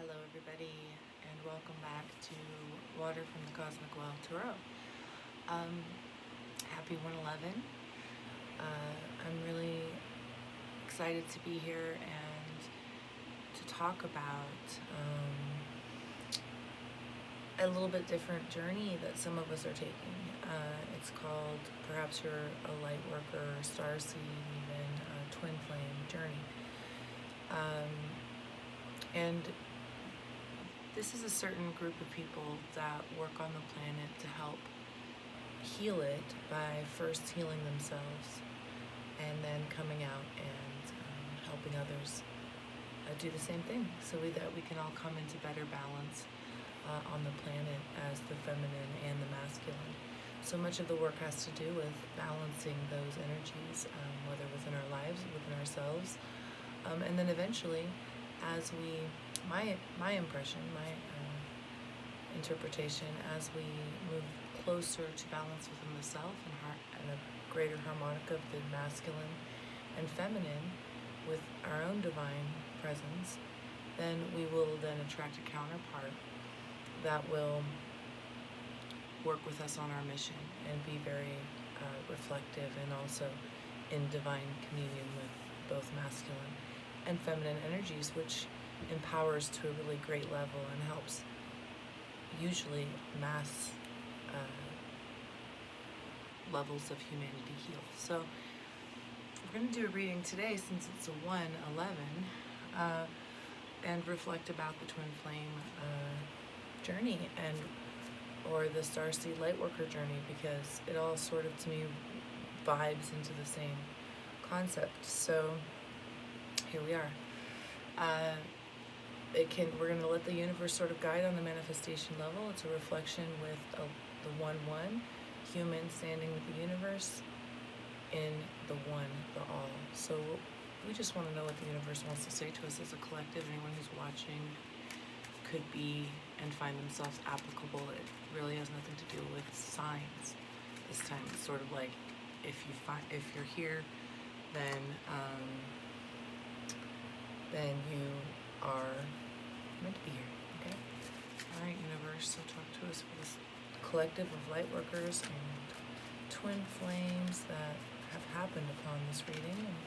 Hello everybody, and welcome back to Water from the Cosmic Well Tarot. Happy 111. I'm really excited to be here and to talk about a little bit different journey that some of us are taking. It's called, perhaps you're a light worker, starseed, even a twin flame journey. And this is a certain group of people that work on the planet to help heal it by first healing themselves and then coming out and helping others do the same thing, so that we can all come into better balance on the planet as the feminine and the masculine. So much of the work has to do with balancing those energies, whether within our lives, within ourselves, and then eventually, as we, my impression, my interpretation, as we move closer to balance within the self and a greater harmonic of the masculine and feminine with our own divine presence, then we will then attract a counterpart that will work with us on our mission and be very reflective and also in divine communion with both masculine and feminine energies, which empowers to a really great level and helps usually mass levels of humanity heal. So we're going to do a reading today, since it's a 111, and reflect about the twin flame journey and or the Starseed Lightworker journey, because it all sort of, to me, vibes into the same concept. So here we are. We're going to let the universe sort of guide on the manifestation level. It's a reflection with the 1-1, human standing with the universe in the one, the all. So we just want to know what the universe wants to say to us as a collective. Anyone who's watching could be and find themselves applicable. It really has nothing to do with signs this time. It's sort of like, if you're here, then you are meant to be here. Okay. All right, universe. So talk to us for this collective of light workers and twin flames that have happened upon this reading, and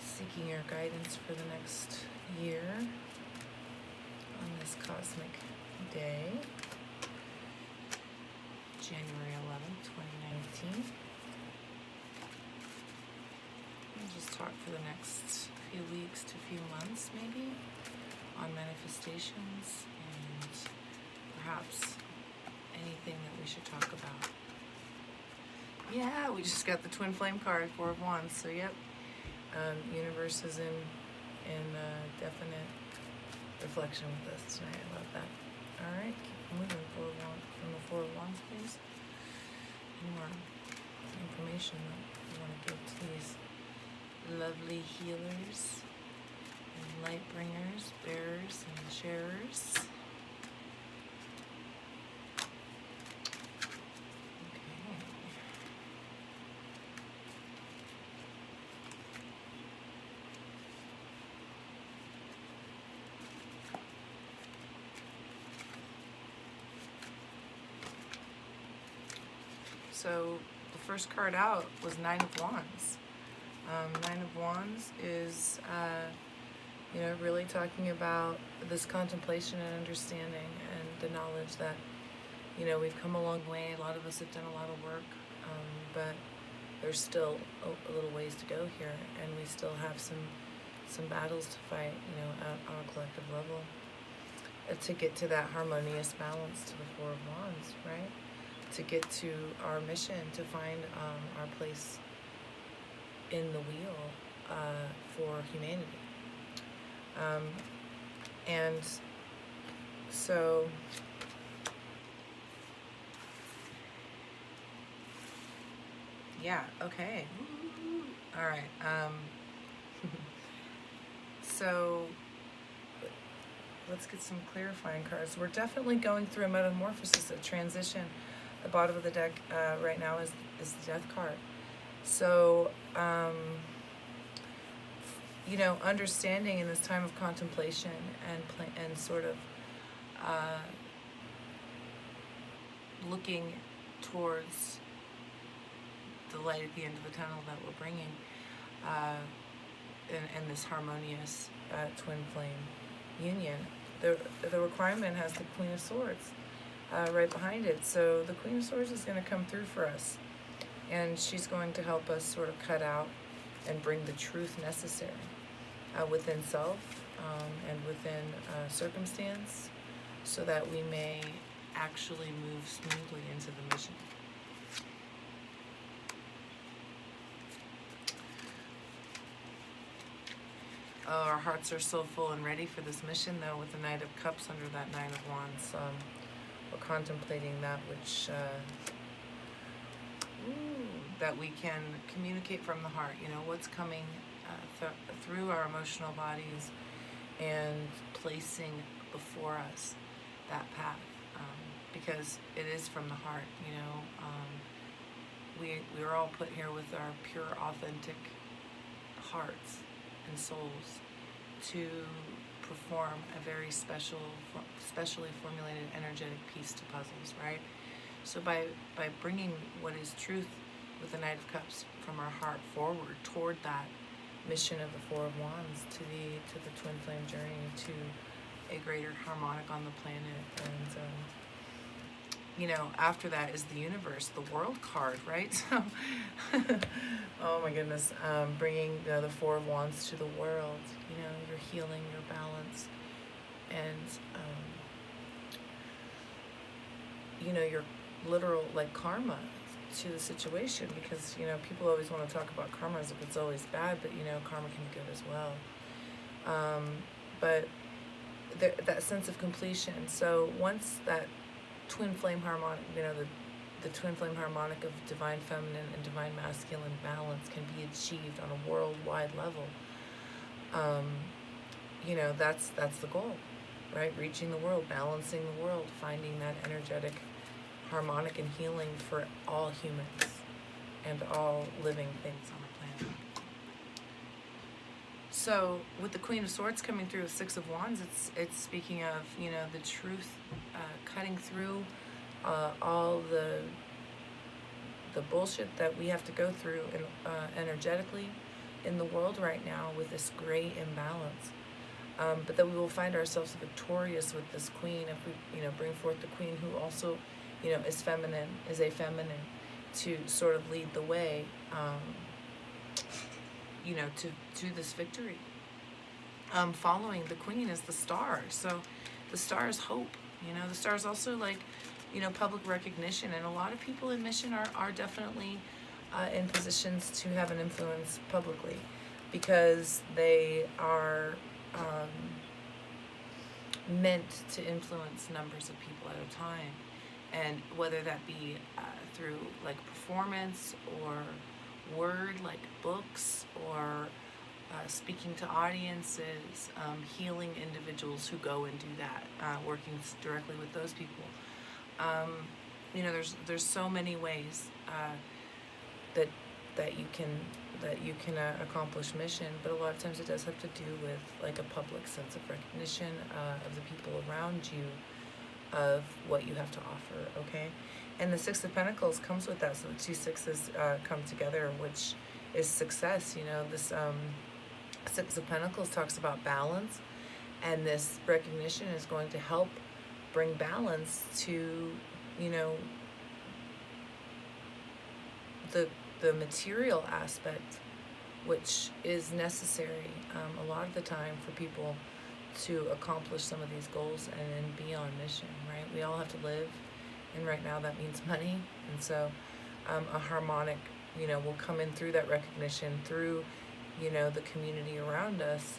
seeking your guidance for the next year on this cosmic day, January 11th, 2019. We'll just talk for the next few weeks to few months, maybe, on manifestations and perhaps anything that we should talk about. Yeah, we just got the twin flame card, 4 of Wands. So yep, universe is in definite reflection with us tonight. I love that. All right, keep moving forward from the 4 of Wands, please. Any more information that you want to give to these lovely healers and light bringers, bearers, and sharers? So the first card out was 9 of Wands. 9 of Wands is, really talking about this contemplation and understanding and the knowledge that, we've come a long way. A lot of us have done a lot of work, but there's still a little ways to go here, and we still have some battles to fight, on a collective level, to get to that harmonious balance to the 4 of Wands, right? To get to our mission, to find our place in the wheel for humanity. And so yeah, okay. All right. So let's get some clarifying cards. We're definitely going through a metamorphosis, a transition. The bottom of the deck right now is the Death card. So understanding in this time of contemplation and sort of looking towards the light at the end of the tunnel that we're bringing, in this harmonious twin flame union. The requirement has the Queen of Swords right behind it. So the Queen of Swords is going to come through for us, and she's going to help us sort of cut out and bring the truth necessary within self and within circumstance, so that we may actually move smoothly into the mission. Oh, our hearts are so full and ready for this mission, though, with the Knight of Cups under that Nine of Wands. We're contemplating that which, that we can communicate from the heart, what's coming through our emotional bodies, and placing before us that path, because it is from the heart, we're all put here with our pure, authentic hearts and souls to perform a very specially formulated energetic piece to puzzles, right? So by bringing what is truth with the Knight of Cups from our heart forward toward that mission of the Four of Wands, to the twin flame journey, to a greater harmonic on the planet, and after that is the universe, the world card, right? So, oh my goodness, bringing the Four of Wands to the world, your healing, your balance, and your literal karma to the situation, because people always want to talk about karma as if it's always bad, but karma can be good as well. But that sense of completion. So once that twin flame harmonic, the twin flame harmonic of divine feminine and divine masculine balance can be achieved on a worldwide level, that's the goal, right? Reaching the world, balancing the world, finding that energetic harmonic and healing for all humans and all living things on the planet. So with the Queen of Swords coming through with Six of Wands, it's speaking of the truth cutting through all the bullshit that we have to go through energetically in the world right now with this great imbalance. But that we will find ourselves victorious with this Queen if we bring forth the Queen, who also is a feminine, to sort of lead the way, to this victory. Following the Queen is the Star. So the Star is hope. The Star is also public recognition. And a lot of people in mission are definitely in positions to have an influence publicly, because they are meant to influence numbers of people at a time. And whether that be through performance or word, like books, or speaking to audiences, healing individuals who go and do that, working directly with those people. There's so many ways that you can accomplish mission, but a lot of times it does have to do with a public sense of recognition of the people around you, of what you have to offer, okay? And the Six of Pentacles comes with that, so the two sixes come together, which is success. This Six of Pentacles talks about balance, and this recognition is going to help bring balance to, the material aspect, which is necessary a lot of the time for people to accomplish some of these goals and be on mission, right? We all have to live, and right now that means money, and so a harmonic, will come in through that recognition, through, the community around us,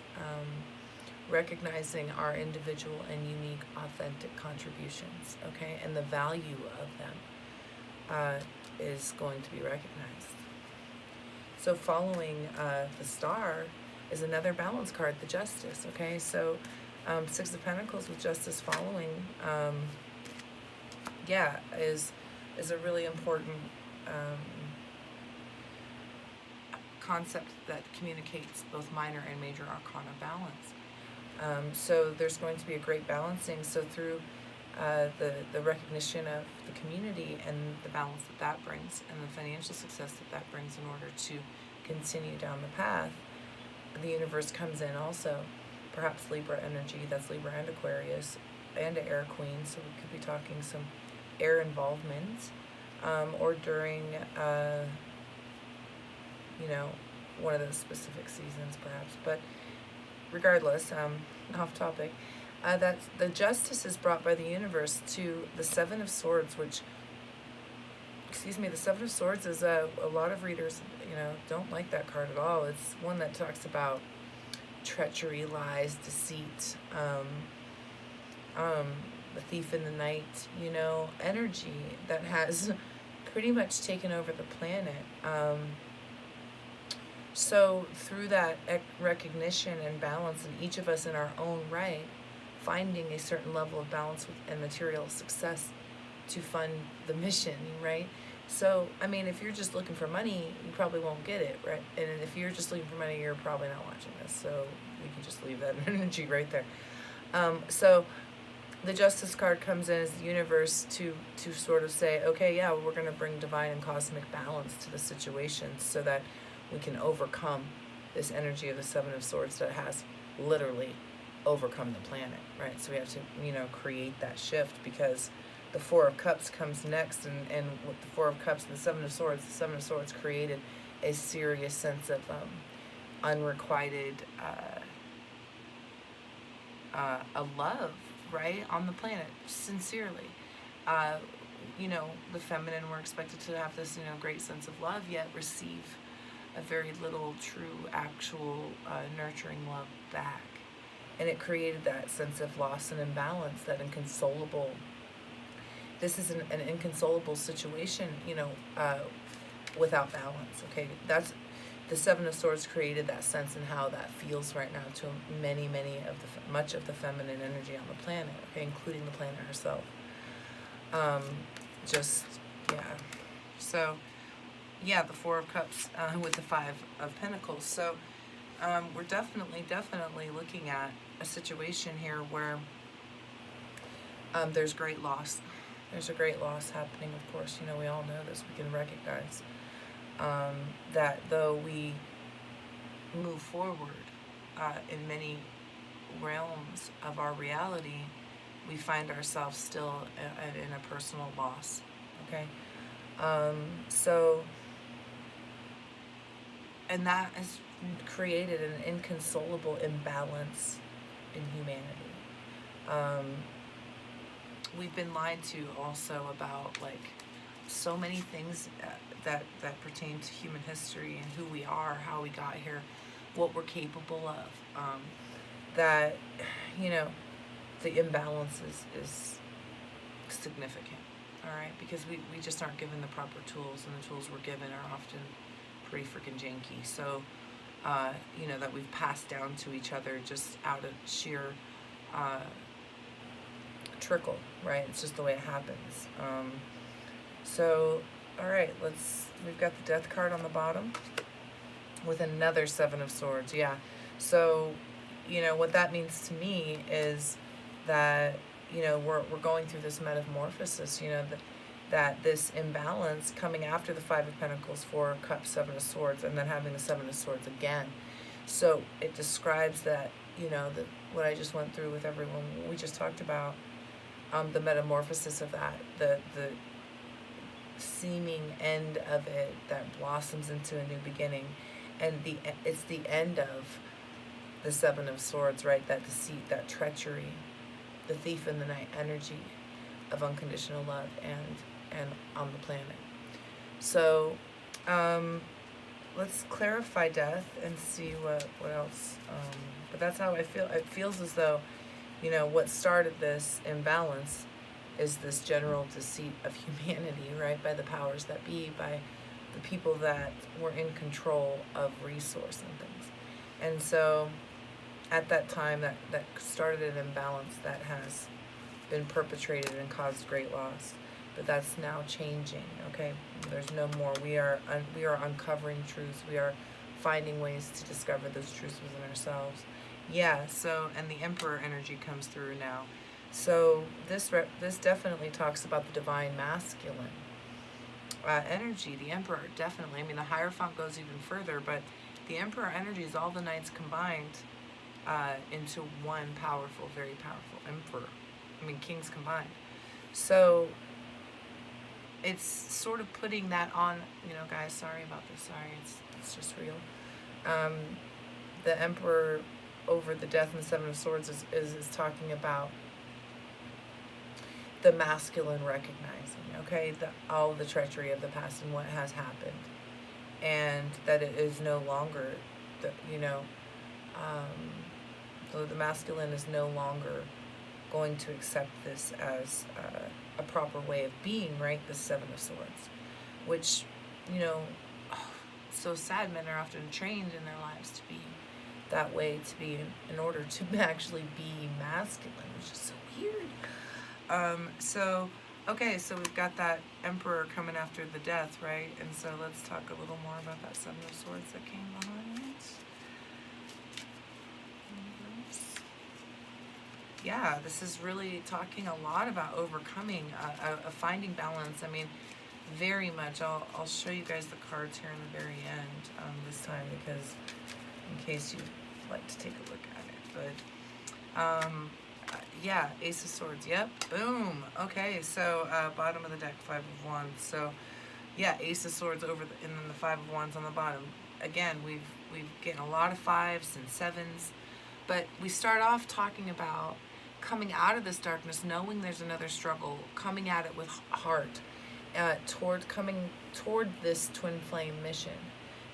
recognizing our individual and unique, authentic contributions, okay? And the value of them is going to be recognized. So following the Star is another balance card, the Justice, okay? So Six of Pentacles with Justice following, is a really important concept that communicates both minor and major arcana balance. So there's going to be a great balancing. So through the recognition of the community and the balance that brings and the financial success that brings in order to continue down the path, the universe comes in also. Perhaps Libra energy, that's Libra and Aquarius, and Air Queen, so we could be talking some air involvement, or during, one of those specific seasons perhaps. But regardless, off topic, that the justice is brought by the universe to the Seven of Swords, the Seven of Swords is a lot of readers, don't like that card at all. It's one that talks about treachery, lies, deceit, the thief in the night, energy that has pretty much taken over the planet. So through that recognition and balance, and each of us in our own right, finding a certain level of balance and material success to fund the mission, right? So, if you're just looking for money, you probably won't get it, right? And if you're just looking for money, you're probably not watching this. So we can just leave that energy right there. So the Justice card comes in as the universe to sort of say, okay, yeah, we're going to bring divine and cosmic balance to the situation so that we can overcome this energy of the Seven of Swords that has literally overcome the planet, right? So we have to, create that shift, because the Four of Cups comes next, and with the Four of Cups and the Seven of Swords created a serious sense of unrequited a love, right, on the planet, sincerely. The feminine were expected to have this, great sense of love, yet receive a very little true, actual, nurturing love back. And it created that sense of loss and imbalance, that inconsolable. This is an inconsolable situation, without balance, okay? That's the Seven of Swords created that sense and how that feels right now to much of the feminine energy on the planet, okay, including the planet herself. So, the Four of Cups with the Five of Pentacles. So, we're definitely looking at a situation here where there's great loss. There's a great loss happening, of course. We all know this. We can recognize that though we move forward in many realms of our reality, we find ourselves still in a personal loss, okay? And that has created an inconsolable imbalance in humanity. We've been lied to also about so many things that pertain to human history and who we are, how we got here, what we're capable of. That the imbalance is significant. All right, because we just aren't given the proper tools, and the tools we're given are often pretty freaking janky. So that we've passed down to each other just out of sheer trickle, right? It's just the way it happens. All right, we've got the Death card on the bottom with another Seven of Swords. Yeah. So, what that means to me is that, we're going through this metamorphosis, that this imbalance coming after the Five of Pentacles, Four of Cups, Seven of Swords, and then having the Seven of Swords again. So it describes that, what I just went through with everyone, we just talked about, the metamorphosis of that, the seeming end of it that blossoms into a new beginning. And it's the end of the Seven of Swords, right? That deceit, that treachery, the thief in the night energy of unconditional love and on the planet. So let's clarify death and see what else. But that's how I feel. It feels as though, what started this imbalance is this general deceit of humanity, right? By the powers that be, by the people that were in control of resource and things. And so at that time, that started an imbalance that has been perpetrated and caused great loss. But that's now changing, okay? There's no more. We are uncovering truths. We are finding ways to discover those truths within ourselves. Yeah, so, and the Emperor energy comes through now. So this definitely talks about the divine masculine energy, the Emperor, definitely. I mean, the Hierophant goes even further, but the Emperor energy is all the knights combined into one powerful, very powerful Emperor. I mean, kings combined. So it's sort of putting that on, guys, sorry about this, sorry, it's just real. The Emperor over the Death and the Seven of Swords is talking about the masculine recognizing, okay, all the treachery of the past and what has happened, and that it is no longer, the masculine is no longer going to accept this as a proper way of being, right? The Seven of Swords, which, it's so sad. Men are often trained in their lives to be that way, to be in order to actually be masculine, which is so weird. Okay, so we've got that Emperor coming after the Death, right? And so let's talk a little more about that Seven of Swords that came behind it. Yeah, this is really talking a lot about overcoming, finding balance. I mean, very much. I'll show you guys the cards here in the very end this time, because in case you'd like to take a look at it. But yeah, Ace of Swords. Yep. Boom. Okay. So bottom of the deck, Five of Wands. So yeah, Ace of Swords over and then the Five of Wands on the bottom. Again, we've getting a lot of fives and sevens, but we start off talking about coming out of this darkness, knowing there's another struggle, coming at it with heart, coming toward this twin flame mission,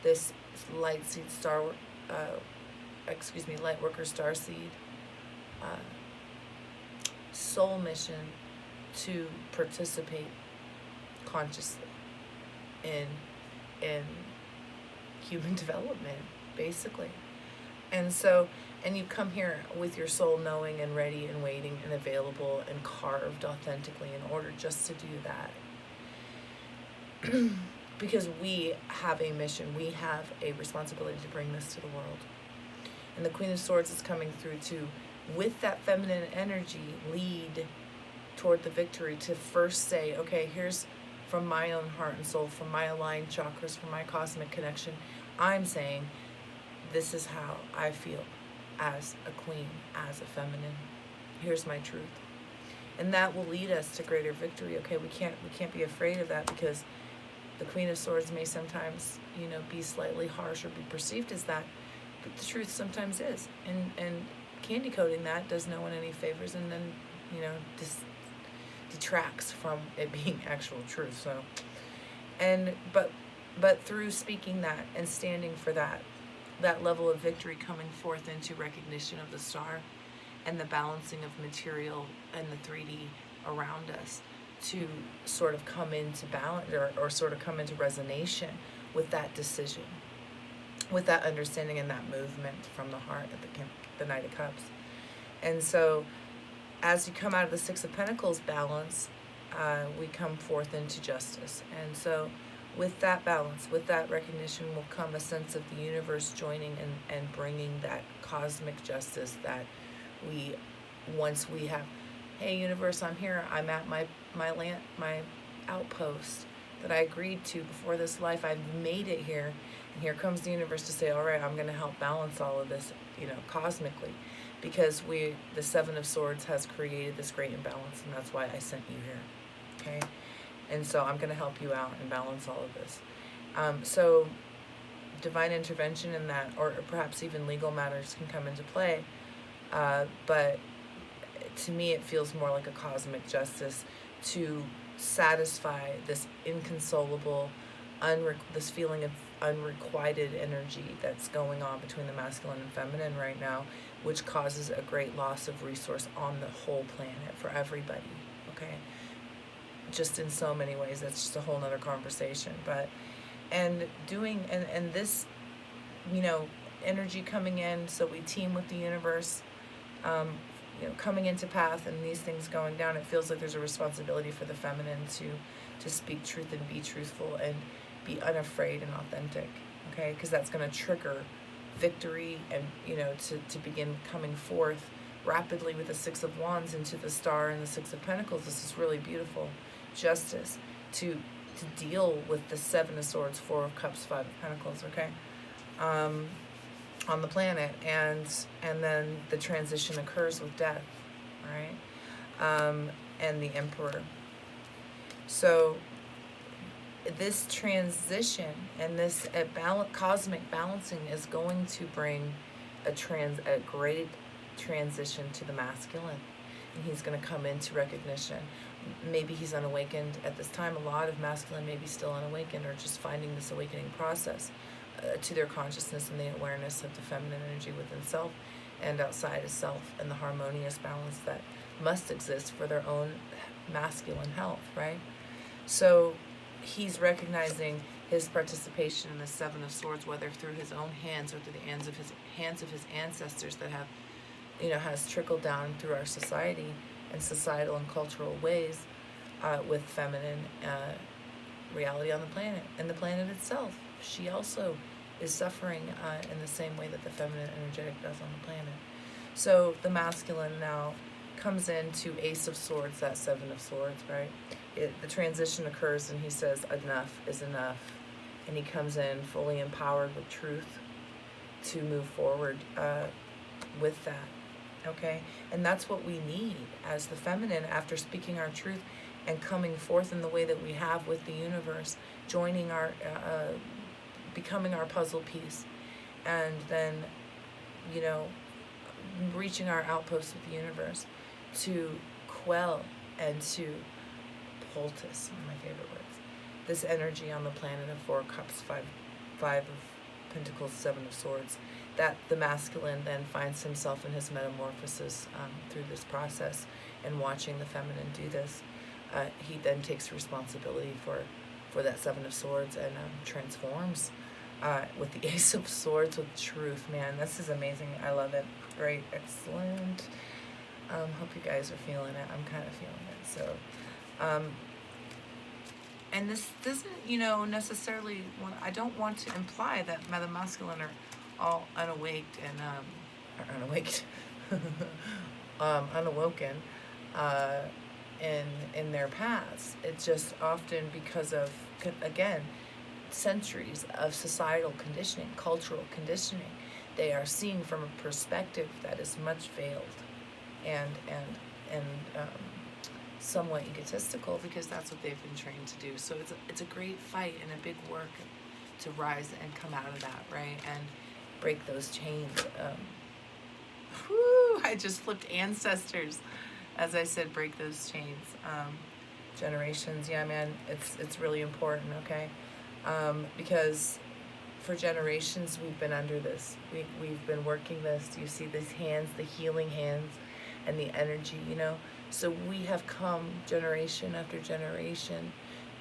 this Lightworker Starseed soul mission to participate consciously in human development, basically. And so, and you come here with your soul knowing and ready and waiting and available and carved authentically in order just to do that. Because we have a mission, we have a responsibility to bring this to the world. And the Queen of Swords is coming through to, with that feminine energy, lead toward the victory, to first say, okay, here's from my own heart and soul, from my aligned chakras, from my cosmic connection, I'm saying, this is how I feel as a queen, as a feminine. Here's my truth. And that will lead us to greater victory. Okay, we can't be afraid of that, because the Queen of Swords may sometimes, be slightly harsh or be perceived as that, but the truth sometimes is. And candy coating that does no one any favors, and then, detracts from it being actual truth. So, but through speaking that and standing for that level of victory, coming forth into recognition of the star and the balancing of material and the 3D around us, to sort of come into balance or sort of come into resonation with that decision, with that understanding and that movement from the heart at the Knight of Cups. And so as you come out of the Six of Pentacles balance, we come forth into justice. And so with that balance, with that recognition, will come a sense of the universe joining and bringing that cosmic justice that once we have, hey universe, I'm here, I'm at my outpost that I agreed to before this life, I've made it here, and here comes the universe to say, all right, I'm going to help balance all of this, cosmically, because the Seven of Swords has created this great imbalance, and that's why I sent you here, okay? And so I'm going to help you out and balance all of this. So divine intervention in that, or perhaps even legal matters, can come into play, but to me it feels more like a cosmic justice to satisfy this inconsolable, this feeling of unrequited energy that's going on between the masculine and feminine right now, which causes a great loss of resource on the whole planet for everybody, okay? Just in so many ways. That's just a whole nother conversation. But and this, energy coming in, so we team with the universe, coming into path, and these things going down, it feels like there's a responsibility for the feminine to speak truth and be truthful and be unafraid and authentic, okay? Because that's going to trigger victory and, to begin coming forth rapidly with the Six of Wands into the Star and the Six of Pentacles. This is really beautiful. Justice to deal with the Seven of Swords, Four of Cups, Five of Pentacles, okay? On the planet, and then the transition occurs with death, right? And the Emperor. So this transition and this cosmic balancing is going to bring a great transition to the masculine, and he's going to come into recognition. Maybe he's unawakened at this time. A lot of masculine may be still unawakened, or just finding this awakening process to their consciousness and the awareness of the feminine energy within self and outside of self, and the harmonious balance that must exist for their own masculine health, right? So he's recognizing his participation in the Seven of Swords, whether through his own hands or through the hands of his ancestors that have, has trickled down through our society and societal and cultural ways, with feminine reality on the planet and the planet itself. She also is suffering in the same way that the feminine energetic does on the planet. So the masculine now comes into Ace of Swords, that Seven of Swords, right? The transition occurs, and he says enough is enough, and he comes in fully empowered with truth to move forward with that, okay? And that's what we need as the feminine, after speaking our truth and coming forth in the way that we have with the universe, joining our becoming our puzzle piece, and then reaching our outpost with the universe to quell and to poultice, one of my favorite words, this energy on the planet of Four of Cups, Five of Pentacles, Seven of Swords, that the masculine then finds himself in his metamorphosis through this process, and watching the feminine do this. He then takes responsibility for that Seven of Swords, and transforms with the Ace of Swords with truth. Man, this is amazing. I love it. Great. Excellent. Hope you guys are feeling it. I'm kind of feeling it. So, and this doesn't, necessarily I don't want to imply that the masculine are all unawaked and, or unawaked, unawoken, in their paths. It's just often because of, again, centuries of societal conditioning, cultural conditioning. They are seen from a perspective that is much veiled and somewhat egotistical, because that's what they've been trained to do. So it's a great fight and a big work to rise and come out of that, right? And break those chains. I just flipped ancestors as I said, break those chains. Generations, yeah, man, it's really important, okay? Because for generations we've been under this. We've been working this. You see these hands, the healing hands, and the energy, So we have come generation after generation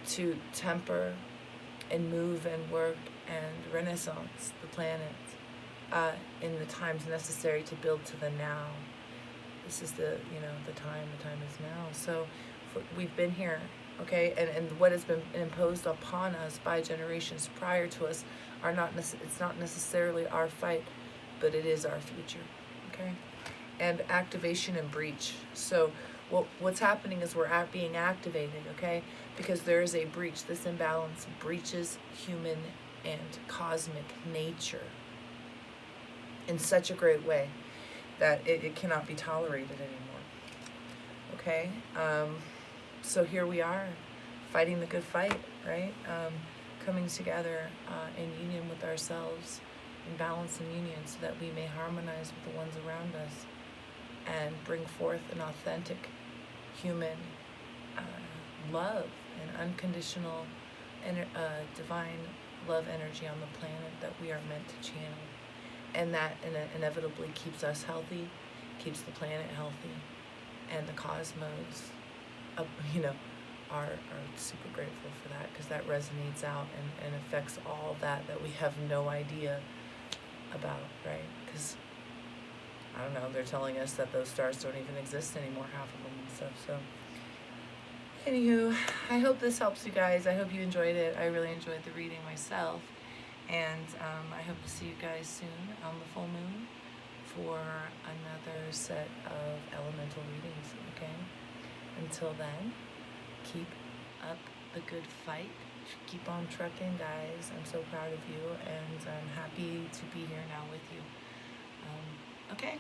to temper and move and work and renaissance the planet in the times necessary to build to the now. This is the time is now. So we've been here, okay? And what has been imposed upon us by generations prior to us it's not necessarily our fight, but it is our future, okay? And activation and breach. So what's happening is we're being activated, okay? Because there is a breach. This imbalance breaches human and cosmic nature in such a great way that it cannot be tolerated anymore, okay? So here we are, fighting the good fight, right? Coming together in union with ourselves, in balance and union, so that we may harmonize with the ones around us and bring forth an authentic human love and unconditional divine love energy on the planet that we are meant to channel. And that inevitably keeps us healthy, keeps the planet healthy, and the cosmos, are super grateful for that, because that resonates out and affects all that we have no idea about, right? Because, I don't know, they're telling us that those stars don't even exist anymore, half of them and stuff. So, anywho, I hope this helps you guys. I hope you enjoyed it. I really enjoyed the reading myself. And I hope to see you guys soon on the full moon for another set of elemental readings, okay? Until then, keep up the good fight. Keep on trucking, guys. I'm so proud of you, and I'm happy to be here now with you. Okay,